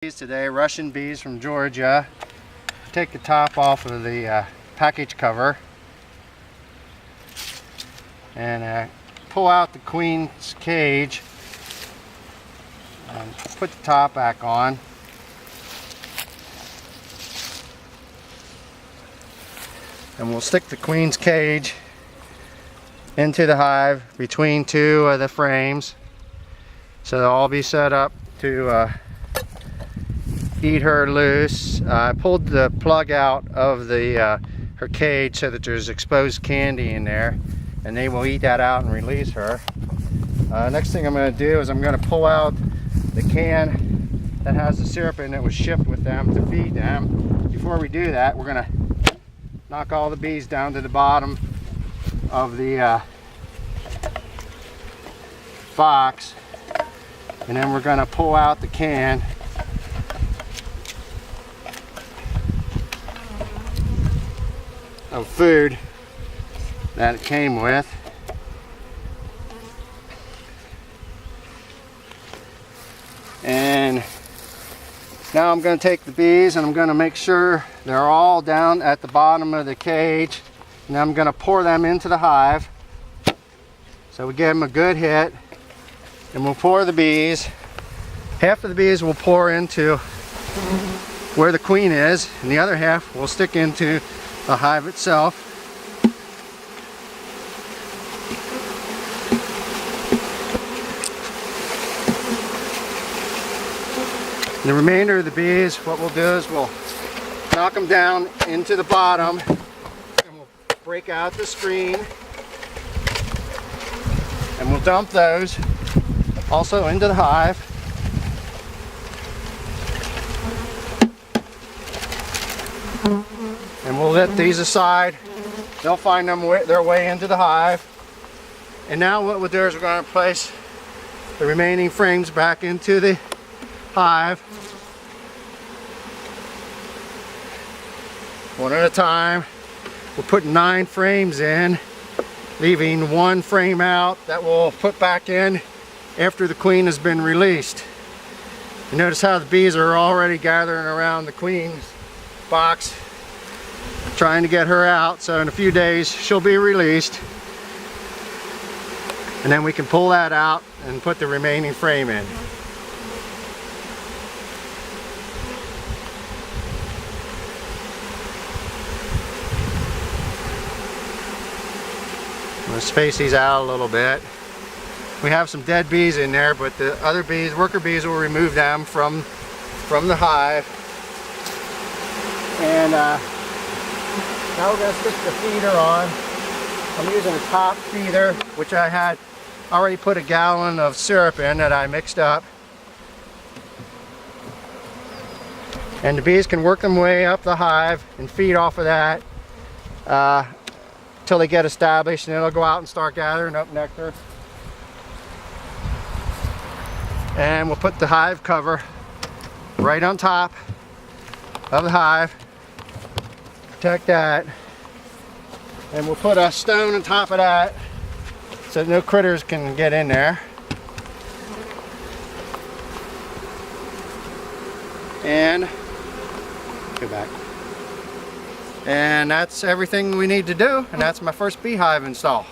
Today, Russian bees from Georgia. Take the top off of the package cover and pull out the queen's cage and put the top back on. And we'll stick the queen's cage into the hive between two of the frames, so they'll all be set up to eat her loose. I pulled the plug out of the her cage so that there's exposed candy in there, and they will eat that out and release her. Next thing I'm going to do is I'm going to pull out the can that has the syrup in it was shipped with them to feed them. Before we do that, we're going to knock all the bees down to the bottom of the box, and then we're going to pull out the can of food that it came with. And now I'm going to take the bees and I'm going to make sure they're all down at the bottom of the cage, and I'm going to pour them into the hive. So we give them a good hit, and we'll pour the bees. Half of the bees will pour into where the queen is, and the other half will stick into the hive itself. The remainder of the bees, what we'll do is we'll knock them down into the bottom, and we'll break out the screen, and we'll dump those also into the hive. And we'll let these aside. They'll find their way into the hive. And now what we'll do is we're going to place the remaining frames back into the hive, one at a time. We'll put 9 frames in, leaving 1 frame out that we'll put back in after the queen has been released. You notice how the bees are already gathering around the queen's box, trying to get her out. So in a few days she'll be released, and then we can pull that out and put the remaining frame in. I'm going to space these out a little bit. We have some dead bees in there, but the other bees, worker bees, will remove them from the hive. And now we're going to stick the feeder on. I'm using a top feeder, which I had already put a gallon of syrup in that I mixed up. And the bees can work their way up the hive and feed off of that till they get established, and then they'll go out and start gathering up nectar. And we'll put the hive cover right on top of the hive. Protect that, and we'll put a stone on top of that so that no critters can get in there. And go back. And that's everything we need to do, and that's my first beehive install.